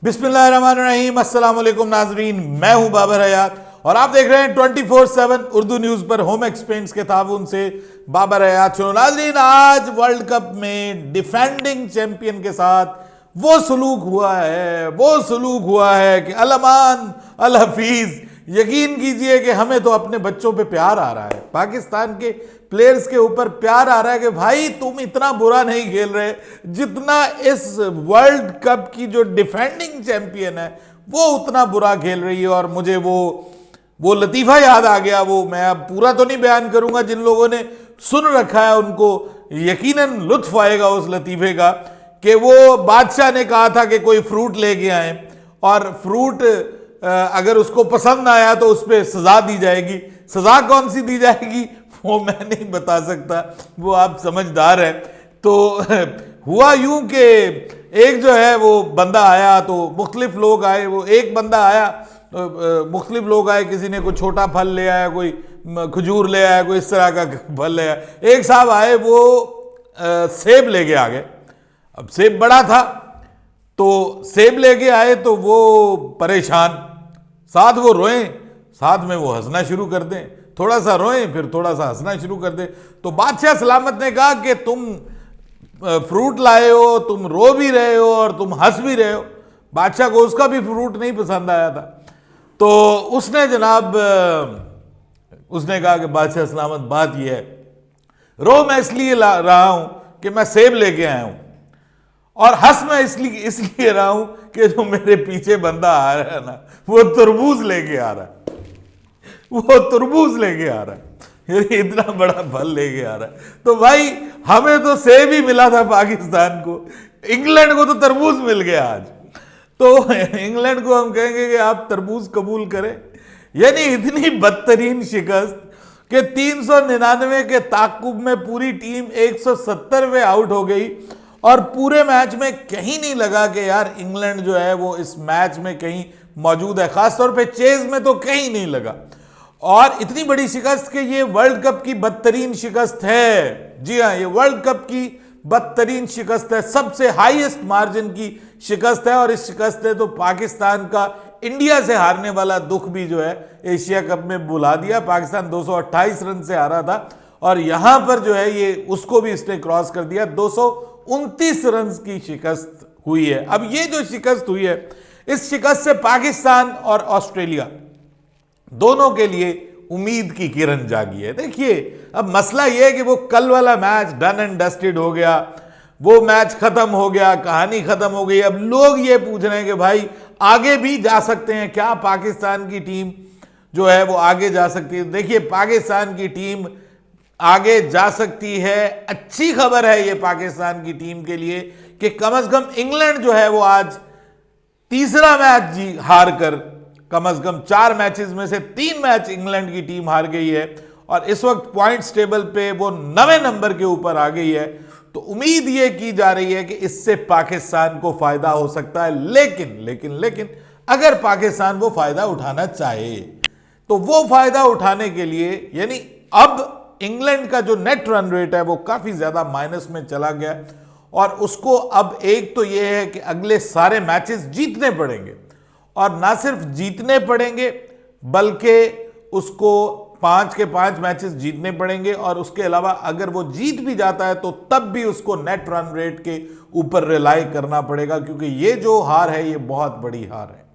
बिस्मिल्लाहिर्रहमानिर्रहीम, अस्सलाम वालेकुम नाजरीन। मैं हूं बाबर हयात और आप देख रहे हैं 24/7 उर्दू न्यूज पर होम एक्सपेंस के ताउन से बाबर हयात। सुनो नाजरीन, आज वर्ल्ड कप में डिफेंडिंग चैंपियन के साथ वो सलूक हुआ है कि अल अमान अल हफीज। यकीन कीजिए कि हमें तो अपने बच्चों पे प्यार आ रहा है, पाकिस्तान के प्लेयर्स के ऊपर प्यार आ रहा है कि भाई तुम इतना बुरा नहीं खेल रहे जितना इस वर्ल्ड कप की जो डिफेंडिंग चैंपियन है वो उतना बुरा खेल रही है। और मुझे वो लतीफ़ा याद आ गया। वो मैं अब पूरा तो नहीं बयान करूंगा, जिन लोगों ने सुन रखा है उनको यकीनन लुत्फ आएगा उस लतीफ़े का, कि वो बादशाह ने कहा था कि कोई फ्रूट लेके आए और फ्रूट अगर उसको पसंद आया तो उस पर सजा दी जाएगी। सजा कौन सी दी जाएगी वो मैं नहीं बता सकता, वो आप समझदार है। तो हुआ यूं कि एक जो है वो बंदा आया, तो मुख्तलिफ लोग आए। वो एक बंदा आया, मुख्तलिफ लोग आए, किसी ने कोई छोटा फल ले आया, कोई खजूर ले आया, कोई इस तरह का फल ले आया। एक साहब आए, वो सेब लेके आ गए। अब सेब बड़ा था तो सेब लेके आए तो वो परेशान, साथ वो रोए, साथ में वो हंसना शुरू कर दें, थोड़ा सा रोए फिर थोड़ा सा हंसना शुरू कर दे। तो बादशाह सलामत ने कहा कि तुम फ्रूट लाए हो, तुम रो भी रहे हो और तुम हंस भी रहे हो। बादशाह को उसका भी फ्रूट नहीं पसंद आया था, तो उसने जनाब उसने कहा कि बादशाह सलामत बात यह है, रो मैं इसलिए रहा हूं कि मैं सेब लेके आया हूं, और हंस मैं इसलिए रहा हूं कि जो मेरे पीछे बंदा आ रहा है ना वो तरबूज लेके आ रहा है, वो तरबूज लेके आ रहा है, इतना बड़ा फल लेके आ रहा है। तो भाई हमें तो सेब ही मिला था पाकिस्तान को, इंग्लैंड को तो तरबूज मिल गया आज। तो इंग्लैंड को हम कहेंगे कि आप तरबूज कबूल करें। यानी इतनी बदतरीन शिकस्त कि 399 के ताकुब में पूरी टीम 170वें आउट हो गई और पूरे मैच में कहीं नहीं लगा कि यार इंग्लैंड जो है वो इस मैच में कहीं मौजूद है, खासतौर पे चेज में तो कहीं नहीं लगा। और इतनी बड़ी शिकस्त कि ये वर्ल्ड कप की बदतरीन शिकस्त है। जी हाँ, ये वर्ल्ड कप की बदतरीन शिकस्त है, सबसे हाईएस्ट मार्जिन की शिकस्त है। और इस शिकस्त ने तो पाकिस्तान का इंडिया से हारने वाला दुख भी जो है एशिया कप में बुला दिया। पाकिस्तान 228 रन से हारा था और यहां पर जो है ये उसको भी इसने क्रॉस कर दिया, 229 रन की शिकस्त हुई है। अब ये जो शिकस्त हुई है, इस शिकस्त से पाकिस्तान और ऑस्ट्रेलिया दोनों के लिए उम्मीद की किरण जागी है। देखिए, अब मसला यह है कि वो कल वाला मैच डन एंड डस्टेड हो गया, वो मैच खत्म हो गया, कहानी खत्म हो गई। अब लोग ये पूछ रहे हैं कि भाई आगे भी जा सकते हैं क्या, पाकिस्तान की टीम जो है वो आगे जा सकती है। देखिए, पाकिस्तान की टीम आगे जा सकती है। अच्छी खबर है ये पाकिस्तान की टीम के लिए कि कम से कम इंग्लैंड जो है वो आज तीसरा मैच हार कर, कम से कम 4 मैचेस में से 3 मैच इंग्लैंड की टीम हार गई है और इस वक्त पॉइंट्स टेबल पे वो 9वें नंबर के ऊपर आ गई है। तो उम्मीद ये की जा रही है कि इससे पाकिस्तान को फायदा हो सकता है। लेकिन अगर पाकिस्तान वो फायदा उठाना चाहे तो वो फायदा उठाने के लिए, यानी अब इंग्लैंड का जो नेट रन रेट है वो काफी ज्यादा माइनस में चला गया और उसको अब एक तो ये है कि अगले सारे मैचेस जीतने पड़ेंगे, और ना सिर्फ जीतने पड़ेंगे बल्कि उसको 5 के 5 मैचेस जीतने पड़ेंगे। और उसके अलावा अगर वो जीत भी जाता है तो तब भी उसको नेट रन रेट के ऊपर रिलाई करना पड़ेगा, क्योंकि ये जो हार है ये बहुत बड़ी हार है।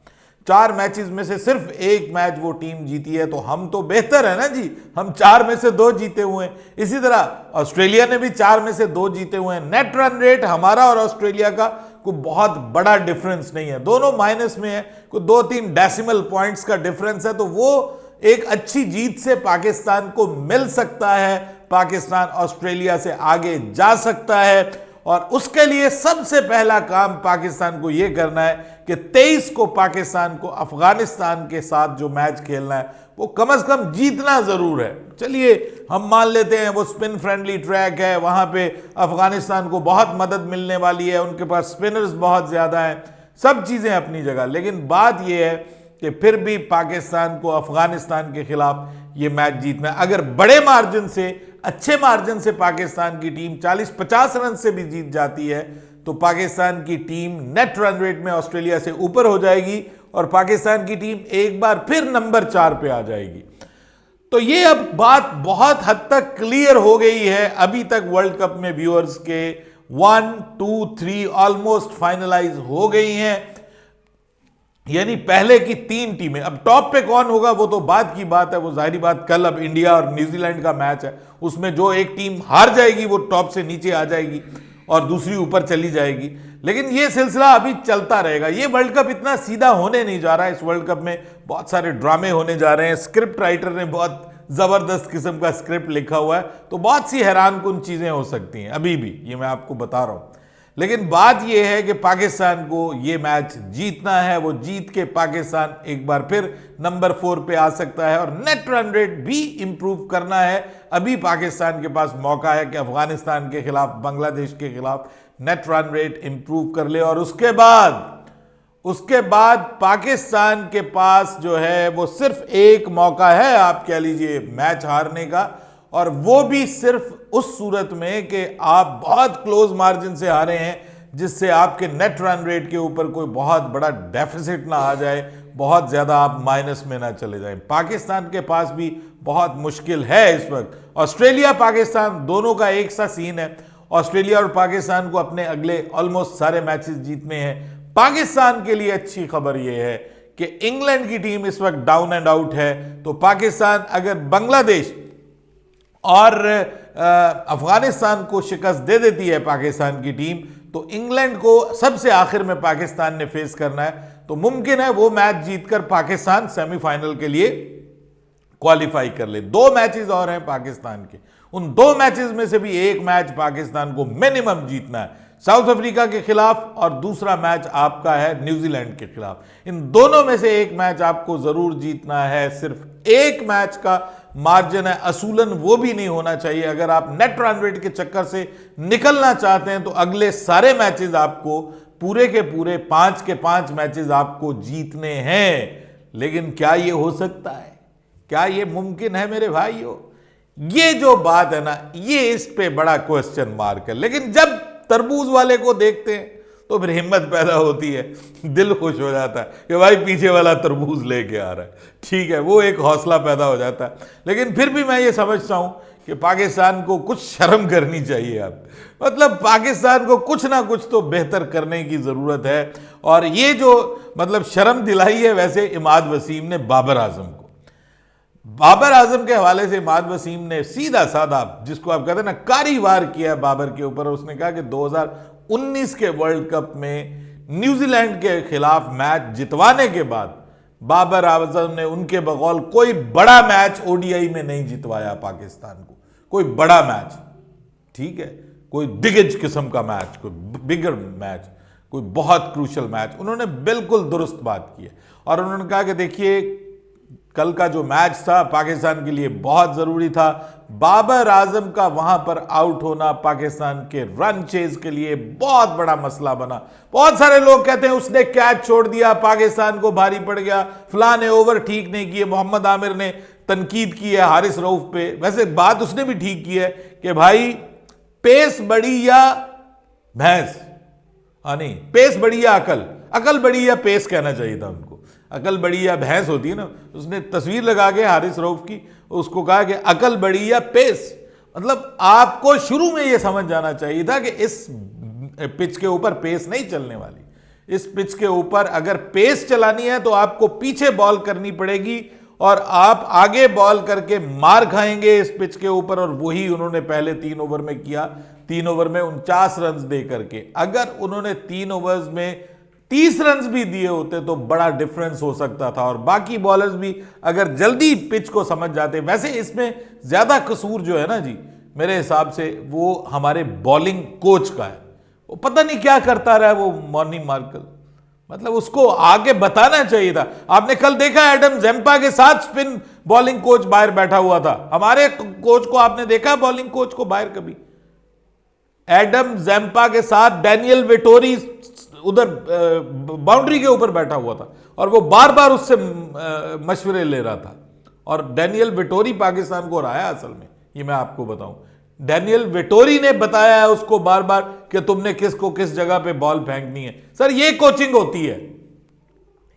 4 मैचेस में से सिर्फ 1 मैच वो टीम जीती है, तो हम तो बेहतर है ना जी, हम 4 में से 2 जीते हुए हैं। इसी तरह ऑस्ट्रेलिया ने भी 4 में से 2 जीते हुए हैं। नेट रन रेट हमारा और ऑस्ट्रेलिया का कोई बहुत बड़ा डिफरेंस नहीं है, दोनों माइनस में है, कोई 2-3 डेसिमल पॉइंट्स का डिफरेंस है। तो वो एक अच्छी जीत से पाकिस्तान को मिल सकता है, पाकिस्तान ऑस्ट्रेलिया से आगे जा सकता है। और उसके लिए सबसे पहला काम पाकिस्तान को यह करना है कि 23 को पाकिस्तान को अफगानिस्तान के साथ जो मैच खेलना है वो कम से कम जीतना जरूर है। चलिए हम मान लेते हैं वो स्पिन फ्रेंडली ट्रैक है, वहां पे अफगानिस्तान को बहुत मदद मिलने वाली है, उनके पास स्पिनर्स बहुत ज्यादा हैं, सब चीजें अपनी जगह। लेकिन बात यह है कि फिर भी पाकिस्तान को अफगानिस्तान के खिलाफ ये मैच जीतना है। अगर बड़े मार्जिन से, अच्छे मार्जिन से पाकिस्तान की टीम 40-50 रन से भी जीत जाती है तो पाकिस्तान की टीम नेट रन रेट में ऑस्ट्रेलिया से ऊपर हो जाएगी और पाकिस्तान की टीम एक बार फिर नंबर 4 पे आ जाएगी। तो ये अब बात बहुत हद तक क्लियर हो गई है। अभी तक वर्ल्ड कप में व्यूअर्स के 1, 2, 3 ऑलमोस्ट फाइनलाइज हो गई हैं, यानी पहले की 3 टीमें। अब टॉप पे कौन होगा वो तो बाद की बात है, वो जाहिर बात कल अब इंडिया और न्यूजीलैंड का मैच है, उसमें जो एक टीम हार जाएगी वो टॉप से नीचे आ जाएगी और दूसरी ऊपर चली जाएगी। लेकिन ये सिलसिला अभी चलता रहेगा। ये वर्ल्ड कप इतना सीधा होने नहीं जा रहा है। इस वर्ल्ड कप में बहुत सारे ड्रामे होने जा रहे हैं। स्क्रिप्ट राइटर ने बहुत जबरदस्त किस्म का स्क्रिप्ट लिखा हुआ है, तो बहुत सी हैरानकुन चीजें हो सकती हैं अभी भी, ये मैं आपको बता रहा हूं। लेकिन बात यह है कि पाकिस्तान को ये मैच जीतना है। वो जीत के पाकिस्तान एक बार फिर नंबर 4 पे आ सकता है और नेट रन रेट भी इंप्रूव करना है। अभी पाकिस्तान के पास मौका है कि अफगानिस्तान के खिलाफ, बांग्लादेश के खिलाफ नेट रन रेट इंप्रूव कर ले और उसके बाद पाकिस्तान के पास जो है वो सिर्फ एक मौका है, आप कह लीजिए, मैच हारने का, और वो भी सिर्फ उस सूरत में कि आप बहुत क्लोज मार्जिन से हारे हैं, जिससे आपके नेट रन रेट के ऊपर कोई बहुत बड़ा डेफिसिट ना आ जाए, बहुत ज्यादा आप माइनस में ना चले जाएं। पाकिस्तान के पास भी बहुत मुश्किल है इस वक्त। ऑस्ट्रेलिया पाकिस्तान दोनों का एक सा सीन है। ऑस्ट्रेलिया और पाकिस्तान को अपने अगले ऑलमोस्ट सारे मैचेस जीतने हैं। पाकिस्तान के लिए अच्छी खबर यह है कि इंग्लैंड की टीम इस वक्त डाउन एंड आउट है, तो पाकिस्तान अगर बांग्लादेश और अफगानिस्तान को शिकस्त दे देती है पाकिस्तान की टीम, तो इंग्लैंड को सबसे आखिर में पाकिस्तान ने फेस करना है। तो मुमकिन है वो मैच जीतकर पाकिस्तान सेमीफाइनल के लिए क्वालिफाई कर ले। 2 मैचेस और हैं पाकिस्तान के, उन 2 मैचेस में से भी एक मैच पाकिस्तान को मिनिमम जीतना है, साउथ अफ्रीका के खिलाफ, और दूसरा मैच आपका है न्यूजीलैंड के खिलाफ। इन दोनों में से एक मैच आपको जरूर जीतना है। सिर्फ एक मैच का मार्जिन है, असूलन वो भी नहीं होना चाहिए। अगर आप नेट रन रेट के चक्कर से निकलना चाहते हैं तो अगले सारे मैचेस आपको पूरे के पूरे 5 के 5 मैचेस आपको जीतने हैं। लेकिन क्या ये हो सकता है? क्या ये मुमकिन है मेरे भाइयों? ये जो बात है ना, ये इस पे बड़ा क्वेश्चन मार्क है। लेकिन जब तरबूज वाले को देखते हैं तो फिर हिम्मत पैदा होती है, दिल खुश हो जाता है कि भाई पीछे वाला तरबूज लेके आ रहा है, ठीक है, वो एक हौसला पैदा हो जाता है। लेकिन फिर भी मैं ये समझता हूं कि पाकिस्तान को कुछ शर्म करनी चाहिए। अब मतलब पाकिस्तान को कुछ ना कुछ तो बेहतर करने की जरूरत है। और ये जो मतलब शर्म दिलाई है वैसे इमाद वसीम ने बाबर आजम को, बाबर आजम के हवाले से इमाद वसीम ने सीधा साधा, जिसको आप कहते हैं ना, कारी वार किया है बाबर के ऊपर। उसने कहा कि 2019 के वर्ल्ड कप में न्यूजीलैंड के खिलाफ मैच जितवाने के बाद बाबर आजम ने उनके बकौल कोई बड़ा मैच ओडीआई में नहीं जितवाया पाकिस्तान को, कोई बड़ा मैच, ठीक है, कोई दिग्गज किस्म का मैच, कोई बिगर मैच, कोई बहुत क्रूशल मैच। उन्होंने बिल्कुल दुरुस्त बात की है और उन्होंने कहा कि देखिए, कल का जो मैच था पाकिस्तान के लिए बहुत जरूरी था। बाबर आजम का वहां पर आउट होना पाकिस्तान के रन चेज के लिए बहुत बड़ा मसला बना। बहुत सारे लोग कहते हैं उसने कैच छोड़ दिया, पाकिस्तान को भारी पड़ गया, फलां ने ओवर ठीक नहीं किए। मोहम्मद आमिर ने तनकीद की है हारिस रऊफ पे, वैसे बात उसने भी ठीक की है कि भाई पेस बड़ी या भैंस, नहीं, पेस बड़ी या अकल, अकल बड़ी या पेस कहना चाहिए था उनको। अकल बड़ी या भैंस होती है ना, उसने तस्वीर लगा के हारिस रऊफ की, उसको कहा कि अकल बड़ी या पेस। मतलब आपको शुरू में यह समझ जाना चाहिए था कि इस पिच के ऊपर पेस नहीं चलने वाली। इस पिच के ऊपर अगर पेस चलानी है तो आपको पीछे बॉल करनी पड़ेगी और आप आगे बॉल करके मार खाएंगे इस पिच के ऊपर। और वही उन्होंने पहले 3 ओवर में किया। 3 ओवर में 49 रन दे करके, अगर उन्होंने 3 ओवर्स में 30 रन भी दिए होते तो बड़ा डिफरेंस हो सकता था और बाकी बॉलर्स भी अगर जल्दी पिच को समझ जाते। वैसे इसमें ज्यादा कसूर जो है ना जी, मेरे हिसाब से वो हमारे बॉलिंग कोच का है। वो पता नहीं क्या करता रहा वो मॉर्नी मार्कल, मतलब उसको आगे बताना चाहिए था। आपने कल देखा एडम जेम्पा के साथ स्पिन बॉलिंग कोच बाहर बैठा हुआ था। हमारे कोच को आपने देखा बॉलिंग कोच को बाहर कभी? एडम जेम्पा के साथ डैनियल वेटोरी उधर बाउंड्री के ऊपर बैठा हुआ था और वो बार बार उससे मशवरे ले रहा था। और डैनियल वेटोरी पाकिस्तान को हराया असल में, ये मैं आपको बताऊं। डैनियल वेटोरी ने बताया है उसको बार बार कि तुमने किसको किस जगह पे बॉल फेंकनी है। सर ये कोचिंग होती है,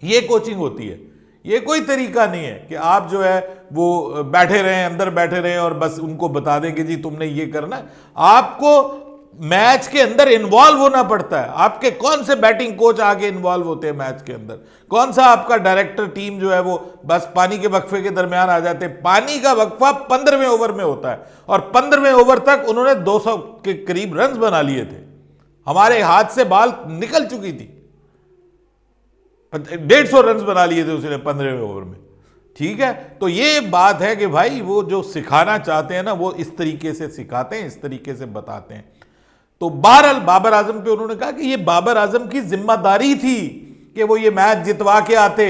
ये कोचिंग होती है। ये कोई तरीका नहीं है कि आप जो है वो बैठे रहें, अंदर बैठे रहें और बस उनको बता दें कि जी तुमने ये करना है। आपको मैच के अंदर इन्वॉल्व होना पड़ता है। आपके कौन से बैटिंग कोच आगे इन्वॉल्व होते हैं मैच के अंदर? कौन सा आपका डायरेक्टर टीम जो है वो बस पानी के वक्फे के दरमियान आ जाते हैं? पानी का वक्फा 15वें ओवर में होता है और 15वें ओवर तक उन्होंने 200 के करीब रन बना लिए थे। हमारे हाथ से बॉल निकल चुकी थी, 150 रन बना लिए थे उसने 15वें ओवर में। ठीक है, तो ये बात है कि भाई वो जो सिखाना चाहते हैं ना वो इस तरीके से सिखाते हैं, इस तरीके से बताते हैं। तो बहरहाल बाबर आजम पे उन्होंने कहा कि ये बाबर आजम की जिम्मेदारी थी कि वो ये मैच जितवा के आते।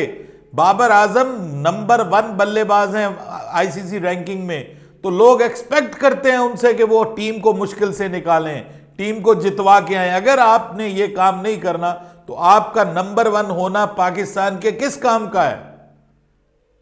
बाबर आजम नंबर 1 बल्लेबाज हैं आईसीसी रैंकिंग में, तो लोग एक्सपेक्ट करते हैं उनसे कि वो टीम को मुश्किल से निकालें, टीम को जितवा के आए। अगर आपने ये काम नहीं करना तो आपका नंबर 1 होना पाकिस्तान के किस काम का है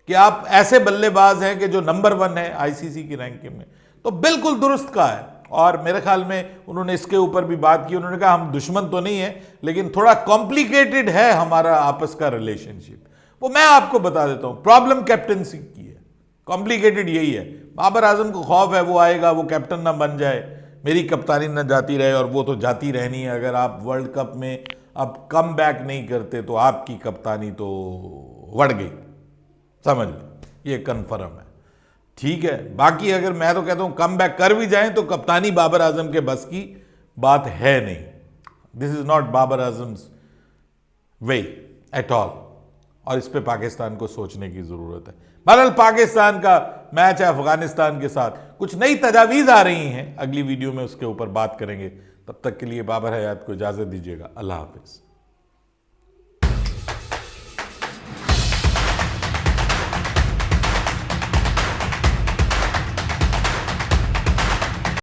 कि आप ऐसे बल्लेबाज हैं कि जो नंबर 1 है आईसीसी की रैंकिंग में? तो बिल्कुल दुरुस्त का है। और मेरे ख्याल में उन्होंने इसके ऊपर भी बात की। उन्होंने कहा हम दुश्मन तो नहीं है, लेकिन थोड़ा कॉम्प्लिकेटेड है हमारा आपस का रिलेशनशिप। वो मैं आपको बता देता हूं, प्रॉब्लम कैप्टनसी की है, कॉम्प्लिकेटेड यही है। बाबर आजम को खौफ है वो आएगा, वो कैप्टन ना बन जाए, मेरी कप्तानी ना जाती रहे, और वो तो जाती रहनी है। अगर आप वर्ल्ड कप में अब कम बैक नहीं करते तो आपकी कप्तानी तो बढ़ गई, समझ लें, ये कन्फर्म है। ठीक है, बाकी अगर मैं तो कहता हूं कम बैक कर भी जाएं तो कप्तानी बाबर आजम के बस की बात है नहीं। This is not Babar Azam's way at all, और इस पे पाकिस्तान को सोचने की जरूरत है। बहरहाल पाकिस्तान का मैच है अफगानिस्तान के साथ, कुछ नई तजावीज़ आ रही हैं, अगली वीडियो में उसके ऊपर बात करेंगे। तब तक के लिए बाबर हयात को इजाज़त दीजिएगा। अल्लाह हाफिज़।